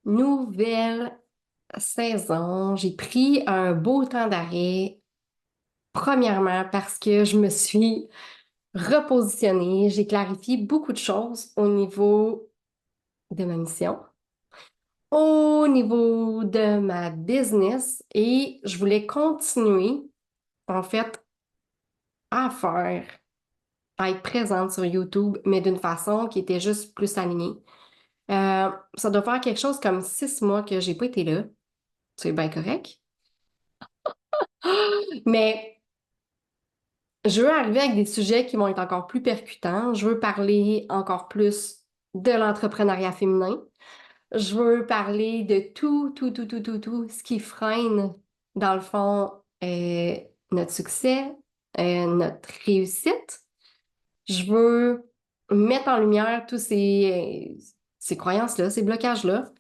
Nouvelle saison. J'ai pris un beau temps d'arrêt. Premièrement, parce que je me suis repositionnée. J'ai clarifié beaucoup de choses au niveau de ma mission, au niveau de ma business et je voulais continuer, en fait, à faire, à être présente sur YouTube, mais d'une façon qui était juste plus alignée. Ça doit faire quelque chose comme 6 mois que j'ai pas été là. C'est bien correct. Mais je veux arriver avec des sujets qui vont être encore plus percutants. Je veux parler encore plus de l'entrepreneuriat féminin. Je veux parler de tout ce qui freine, dans le fond, notre succès, notre réussite. Je veux mettre en lumière tous ces croyances-là, ces blocages-là.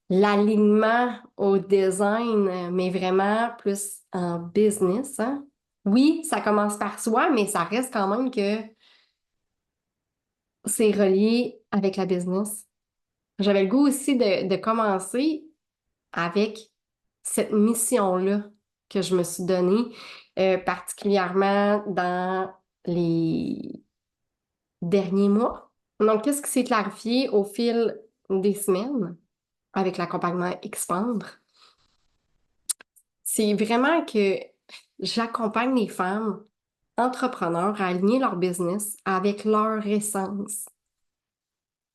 L'alignement au design, mais vraiment plus en business, hein. Oui, ça commence par soi, mais ça reste quand même que c'est relié avec la business. J'avais le goût aussi de commencer avec cette mission-là que je me suis donnée, particulièrement dans les derniers mois. Donc, qu'est-ce qui s'est clarifié au fil des semaines avec l'accompagnement Expandre? C'est vraiment que j'accompagne les femmes entrepreneurs à aligner leur business avec leur essence,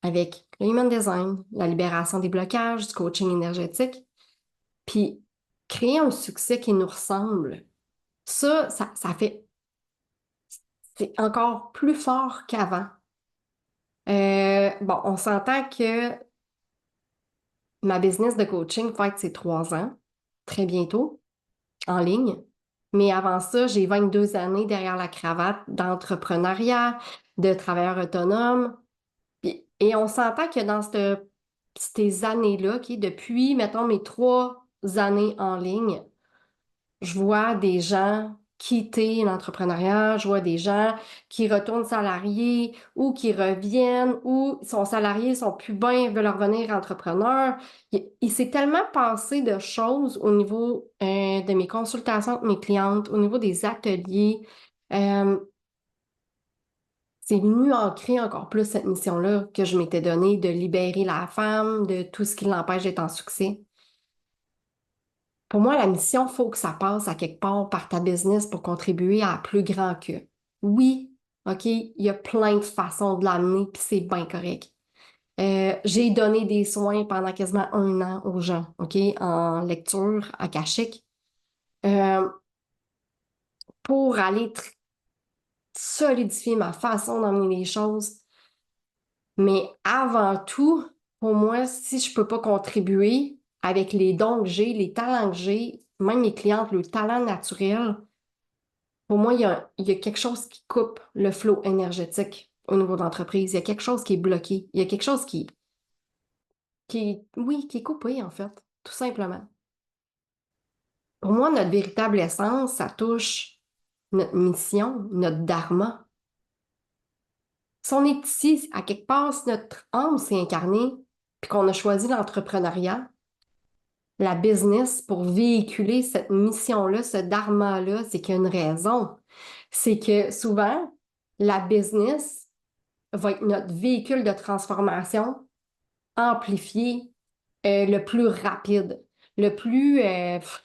avec le human design, la libération des blocages, du coaching énergétique, puis créer un succès qui nous ressemble. Ça fait, c'est encore plus fort qu'avant. Bon, on s'entend que ma business de coaching fête ses 3 ans, très bientôt, en ligne. Mais avant ça, j'ai 22 années derrière la cravate d'entrepreneuriat, de travailleur autonome. Et on s'entend que dans ces années-là, depuis, mettons, mes 3 années en ligne, je vois des gens quitter l'entrepreneuriat, je vois des gens qui retournent salariés ou qui reviennent ou sont salariés, sont plus bien, veulent revenir entrepreneurs. Il s'est tellement passé de choses au niveau de mes consultations avec mes clientes, au niveau des ateliers. Euh, c'est venu ancrer encore plus cette mission-là que je m'étais donnée de libérer la femme de tout ce qui l'empêche d'être en succès. Pour moi, la mission, il faut que ça passe à quelque part par ta business pour contribuer à plus grand que. Oui, OK, il y a plein de façons de l'amener, puis c'est bien correct. J'ai donné des soins pendant quasiment 1 an aux gens, OK, en lecture akashique, euh, pour aller solidifier ma façon d'emmener les choses. Mais avant tout, pour moi, si je peux pas contribuer avec les dons que j'ai, les talents que j'ai, même mes clientes, le talent naturel, pour moi, il y a quelque chose qui coupe le flot énergétique au niveau de l'entreprise. Il y a quelque chose qui est bloqué. Il y a quelque chose oui, qui est coupé, en fait, tout simplement. Pour moi, notre véritable essence, ça touche notre mission, notre dharma. Si on est ici, à quelque part, si notre âme s'est incarnée, puis qu'on a choisi l'entrepreneuriat, la business pour véhiculer cette mission-là, ce dharma-là, c'est qu'il y a une raison. C'est que souvent, la business va être notre véhicule de transformation amplifié, le plus rapide, le plus...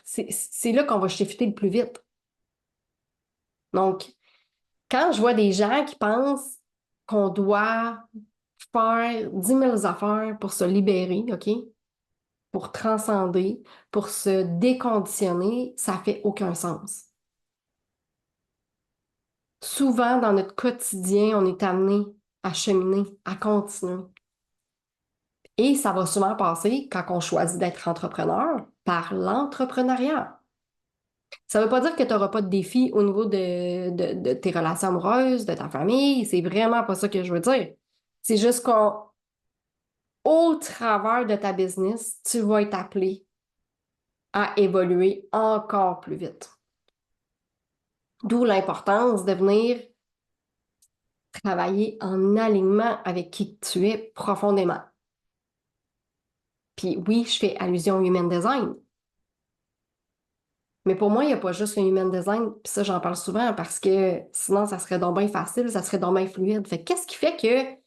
c'est là qu'on va shifter le plus vite. Donc, quand je vois des gens qui pensent qu'on doit faire 10 000 affaires pour se libérer, OK? Pour transcender, pour se déconditionner, ça fait aucun sens. Souvent, dans notre quotidien, on est amené à cheminer, à continuer. Et ça va souvent passer, quand on choisit d'être entrepreneur, par l'entrepreneuriat. Ça ne veut pas dire que tu n'auras pas de défis au niveau de tes relations amoureuses, de ta famille. C'est vraiment pas ça que je veux dire. C'est juste qu'au travers de ta business, tu vas être appelé à évoluer encore plus vite. D'où l'importance de venir travailler en alignement avec qui tu es profondément. Puis oui, je fais allusion au human design. Mais pour moi, il n'y a pas juste le human design, puis ça, j'en parle souvent parce que sinon, ça serait donc bien facile, ça serait donc bien fluide. Fait que qu'est-ce qui fait que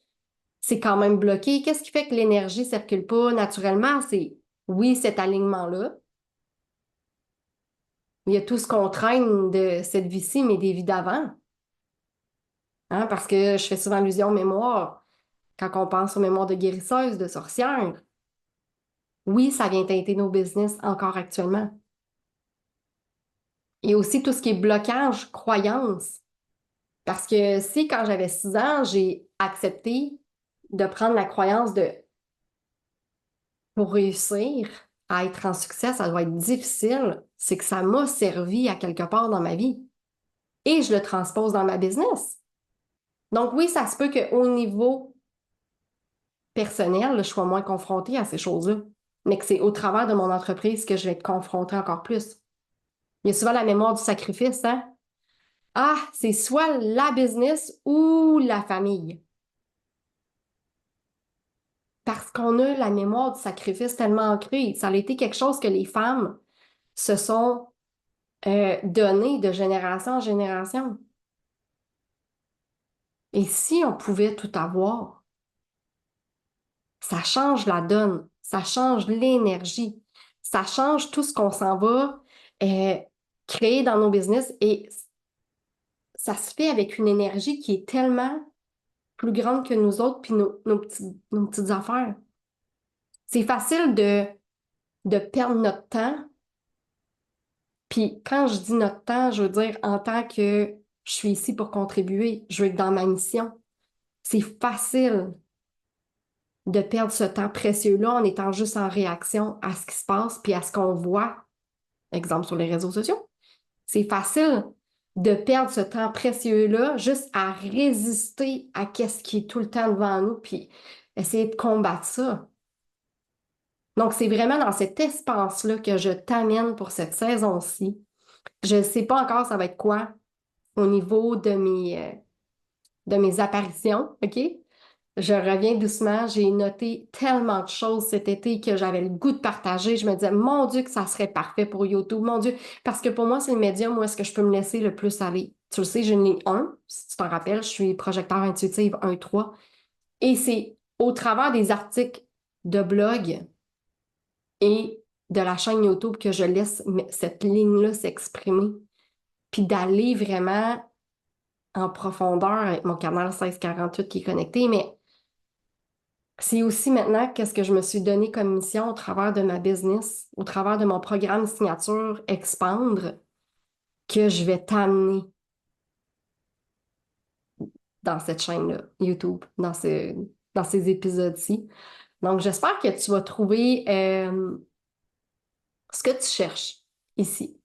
c'est quand même bloqué? Qu'est-ce qui fait que l'énergie ne circule pas naturellement? C'est, oui, cet alignement-là. Il y a tout ce qu'on traîne de cette vie-ci, mais des vies d'avant. Hein, parce que je fais souvent allusion aux mémoires. Quand on pense aux mémoires de guérisseuses, de sorcières, oui, ça vient teinter nos business encore actuellement. Et aussi tout ce qui est blocage, croyance. Parce que si, quand j'avais 6 ans, j'ai accepté de prendre la croyance de pour réussir à être en succès, ça doit être difficile, c'est que ça m'a servi à quelque part dans ma vie. Et je le transpose dans ma business. Donc oui, ça se peut qu'au niveau personnel, je sois moins confrontée à ces choses-là, mais que c'est au travers de mon entreprise que je vais être confrontée encore plus. Il y a souvent la mémoire du sacrifice, hein? Ah, c'est soit la business ou la famille. Parce qu'on a la mémoire du sacrifice tellement ancrée. Ça a été quelque chose que les femmes se sont données de génération en génération. Et si on pouvait tout avoir, ça change la donne, ça change l'énergie, ça change tout ce qu'on s'en va euh, créer dans nos business et ça se fait avec une énergie qui est tellement plus grande que nous autres puis nos petites affaires. C'est facile de perdre notre temps. Puis quand je dis notre temps, je veux dire en tant que je suis ici pour contribuer, je veux être dans ma mission. C'est facile de perdre ce temps précieux-là en étant juste en réaction à ce qui se passe puis à ce qu'on voit, exemple sur les réseaux sociaux. C'est facile de perdre ce temps précieux-là juste à résister à ce qui est tout le temps devant nous puis essayer de combattre ça. Donc, c'est vraiment dans cet espace-là que je t'amène pour cette saison-ci. Je ne sais pas encore ça va être quoi au niveau de mes apparitions, OK? Je reviens doucement. J'ai noté tellement de choses cet été que j'avais le goût de partager. Je me disais, mon Dieu, que ça serait parfait pour YouTube, mon Dieu. Parce que pour moi, c'est le médium où est-ce que je peux me laisser le plus aller. Tu le sais, je n'ai un, si tu t'en rappelles, je suis projecteur intuitive 1-3. Et c'est au travers des articles de blog et de la chaîne YouTube que je laisse cette ligne-là s'exprimer. Puis d'aller vraiment en profondeur avec mon canal 1648 qui est connecté, mais c'est aussi maintenant qu'est-ce que je me suis donné comme mission au travers de ma business, au travers de mon programme signature Expandre, que je vais t'amener dans cette chaîne-là, YouTube, dans ces épisodes-ci. Donc, j'espère que tu vas trouver ce que tu cherches ici.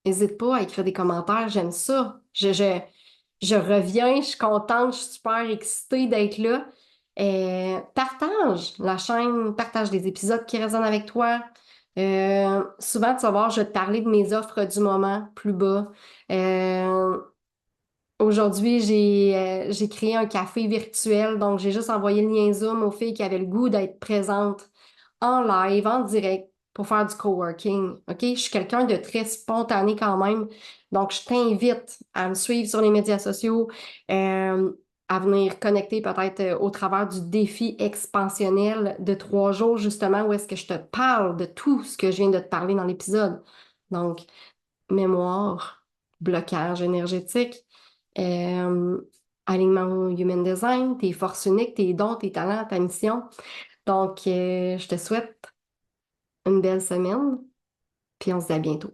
N'hésite pas à écrire des commentaires, j'aime ça. Je reviens, je suis contente, je suis super excitée d'être là. Partage la chaîne, partage les épisodes qui résonnent avec toi. Souvent, tu vas voir, je vais te parler de mes offres du moment plus bas. Euh, Aujourd'hui, j'ai créé un café virtuel, donc j'ai juste envoyé le lien Zoom aux filles qui avaient le goût d'être présentes en live, en direct, pour faire du coworking. OK? Je suis quelqu'un de très spontané quand même. Donc, je t'invite à me suivre sur les médias sociaux, à venir connecter peut-être au travers du défi expansionnel de 3 jours, justement, où est-ce que je te parle de tout ce que je viens de te parler dans l'épisode. Donc, mémoire, blocage énergétique, euh, alignement au human design, tes forces uniques, tes dons, tes talents, ta mission. Donc, je te souhaite une belle semaine, puis on se dit à bientôt.